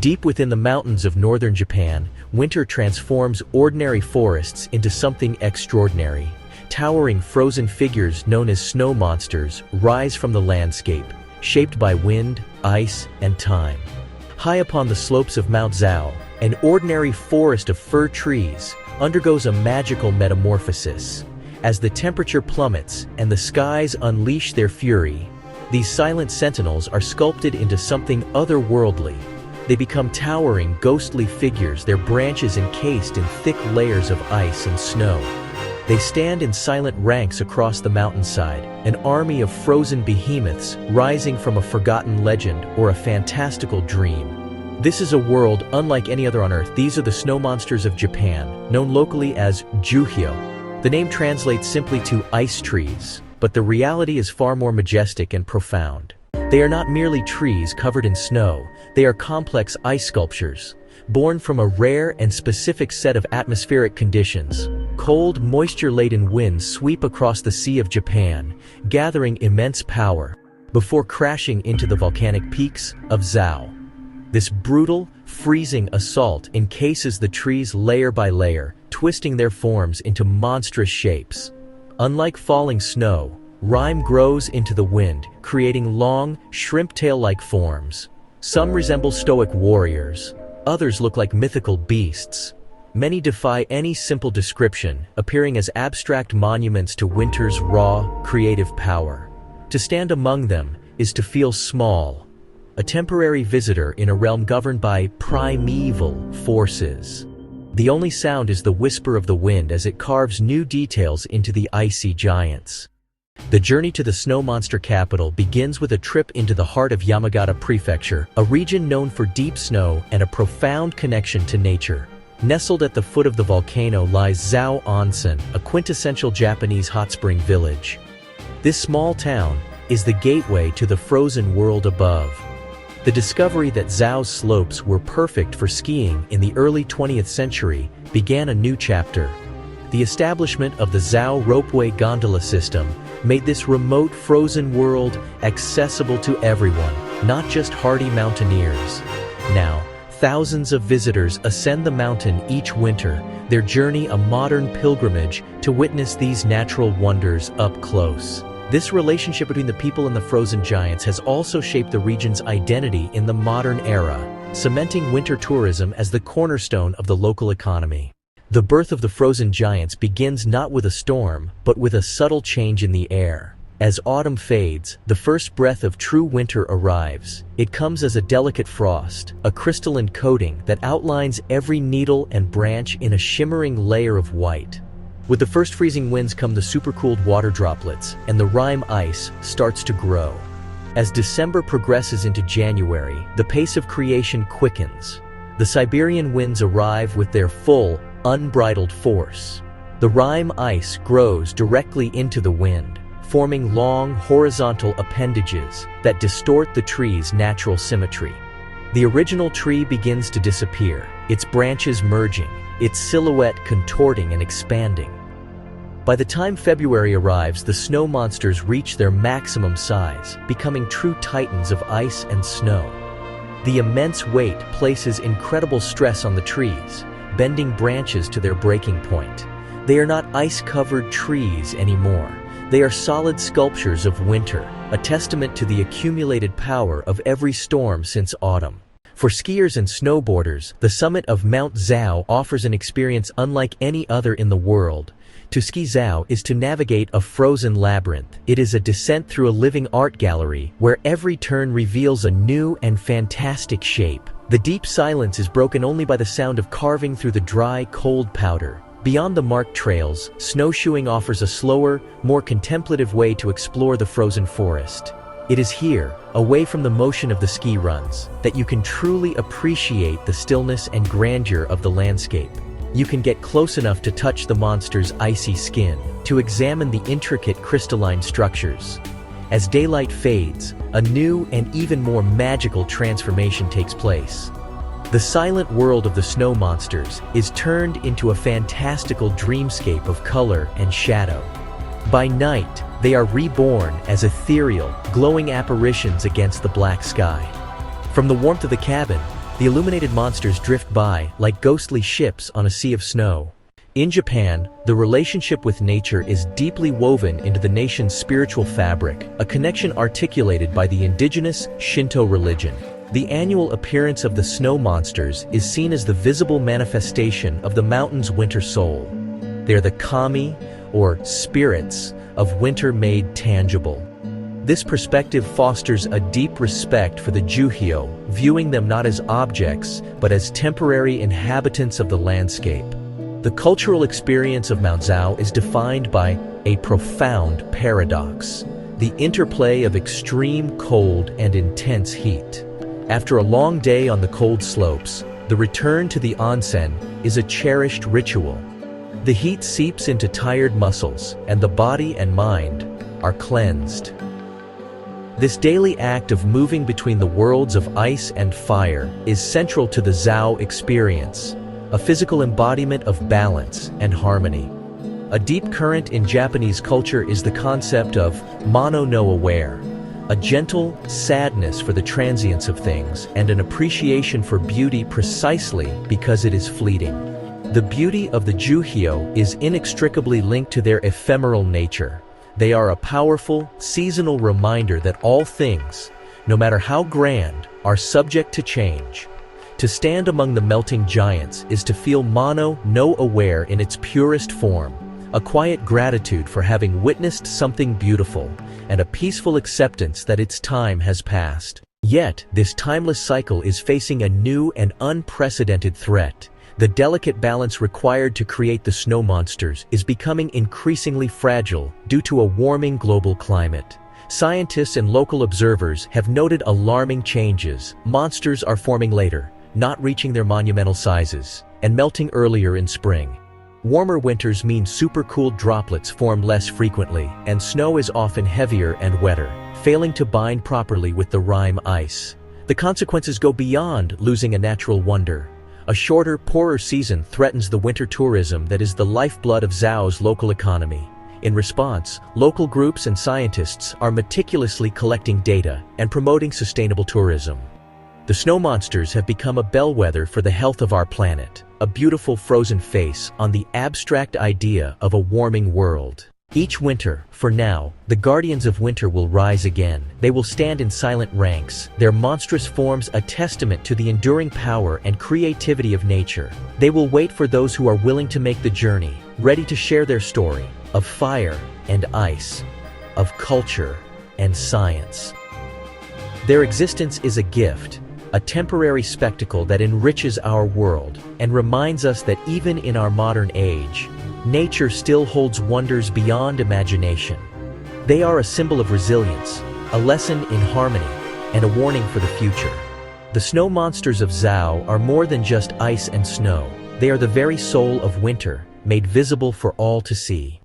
Deep within the mountains of northern Japan, winter transforms ordinary forests into something extraordinary. Towering frozen figures known as snow monsters rise from the landscape, shaped by wind, ice, and time. High upon the slopes of Mount Zhao, an ordinary forest of fir trees undergoes a magical metamorphosis. As the temperature plummets and the skies unleash their fury, these silent sentinels are sculpted into something otherworldly. They become towering, ghostly figures, their branches encased in thick layers of ice and snow. They stand in silent ranks across the mountainside, an army of frozen behemoths rising from a forgotten legend or a fantastical dream. This is a world unlike any other on Earth. These are the snow monsters of Japan, known locally as Juhyo. The name translates simply to ice trees, but the reality is far more majestic and profound. They are not merely trees covered in snow, they are complex ice sculptures, born from a rare and specific set of atmospheric conditions. Cold, moisture-laden winds sweep across the Sea of Japan, gathering immense power, before crashing into the volcanic peaks of Zhao. This brutal, freezing assault encases the trees layer by layer, twisting their forms into monstrous shapes. Unlike falling snow, rime grows into the wind, creating long, shrimp-tail-like forms. Some resemble stoic warriors, others look like mythical beasts. Many defy any simple description, appearing as abstract monuments to winter's raw, creative power. To stand among them is to feel small, a temporary visitor in a realm governed by primeval forces. The only sound is the whisper of the wind as it carves new details into the icy giants. The journey to the snow monster capital begins with a trip into the heart of Yamagata Prefecture, a region known for deep snow and a profound connection to nature. Nestled at the foot of the volcano lies Zhao Onsen, a quintessential Japanese hot spring village. This small town is the gateway to the frozen world above. The discovery that Zhao's slopes were perfect for skiing in the early 20th century began a new chapter. The establishment of the Zhao Ropeway gondola system made this remote frozen world accessible to everyone, not just hardy mountaineers. Now, thousands of visitors ascend the mountain each winter, their journey a modern pilgrimage to witness these natural wonders up close. This relationship between the people and the frozen giants has also shaped the region's identity in the modern era, cementing winter tourism as the cornerstone of the local economy. The birth of the frozen giants begins not with a storm, but with a subtle change in the air. As autumn fades, the first breath of true winter arrives. It comes as a delicate frost, a crystalline coating that outlines every needle and branch in a shimmering layer of white. With the first freezing winds come the supercooled water droplets, and the rime ice starts to grow. As December progresses into January, the pace of creation quickens. The Siberian winds arrive with their full, unbridled force. The rime ice grows directly into the wind, forming long, horizontal appendages that distort the tree's natural symmetry. The original tree begins to disappear, its branches merging, its silhouette contorting and expanding. By the time February arrives, the snow monsters reach their maximum size, becoming true titans of ice and snow. The immense weight places incredible stress on the trees, bending branches to their breaking point. They are not ice-covered trees anymore. They are solid sculptures of winter, a testament to the accumulated power of every storm since autumn. For skiers and snowboarders, the summit of Mount Zhao offers an experience unlike any other in the world. To ski Zhao is to navigate a frozen labyrinth. It is a descent through a living art gallery, where every turn reveals a new and fantastic shape. The deep silence is broken only by the sound of carving through the dry, cold powder. Beyond the marked trails, snowshoeing offers a slower, more contemplative way to explore the frozen forest. It is here, away from the motion of the ski runs, that you can truly appreciate the stillness and grandeur of the landscape. You can get close enough to touch the monster's icy skin, to examine the intricate crystalline structures. As daylight fades, a new and even more magical transformation takes place. The silent world of the snow monsters is turned into a fantastical dreamscape of color and shadow. By night, they are reborn as ethereal, glowing apparitions against the black sky. From the warmth of the cabin, The illuminated monsters drift by like ghostly ships on a sea of snow. In Japan, the relationship with nature is deeply woven into the nation's spiritual fabric, a connection articulated by the indigenous Shinto religion. The annual appearance of the snow monsters is seen as the visible manifestation of the mountain's winter soul. They are the kami, or spirits, of winter made tangible. This perspective fosters a deep respect for the Juhyo, viewing them not as objects, but as temporary inhabitants of the landscape. The cultural experience of Mount Zhao is defined by a profound paradox: the interplay of extreme cold and intense heat. After a long day on the cold slopes, the return to the onsen is a cherished ritual. The heat seeps into tired muscles, and the body and mind are cleansed. This daily act of moving between the worlds of ice and fire is central to the Zhao experience, a physical embodiment of balance and harmony. A deep current in Japanese culture is the concept of mono no aware, a gentle sadness for the transience of things and an appreciation for beauty precisely because it is fleeting. The beauty of the Juhyo is inextricably linked to their ephemeral nature. They are a powerful, seasonal reminder that all things, no matter how grand, are subject to change. To stand among the melting giants is to feel mono no aware in its purest form, a quiet gratitude for having witnessed something beautiful, and a peaceful acceptance that its time has passed. Yet, this timeless cycle is facing a new and unprecedented threat. The delicate balance required to create the snow monsters is becoming increasingly fragile due to a warming global climate. Scientists and local observers have noted alarming changes. Monsters are forming later, not reaching their monumental sizes, and melting earlier in spring. Warmer winters mean supercooled droplets form less frequently, and snow is often heavier and wetter, failing to bind properly with the rime ice. The consequences go beyond losing a natural wonder. A shorter, poorer season threatens the winter tourism that is the lifeblood of Zhao's local economy. In response, local groups and scientists are meticulously collecting data and promoting sustainable tourism. The snow monsters have become a bellwether for the health of our planet, a beautiful frozen face on the abstract idea of a warming world. Each winter, for now, the guardians of winter will rise again. They will stand in silent ranks, their monstrous forms a testament to the enduring power and creativity of nature. They will wait for those who are willing to make the journey, ready to share their story of fire and ice, of culture and science. Their existence is a gift, a temporary spectacle that enriches our world and reminds us that even in our modern age, nature still holds wonders beyond imagination. They are a symbol of resilience, a lesson in harmony, and a warning for the future. The snow monsters of Zhao are more than just ice and snow. They are the very soul of winter, made visible for all to see.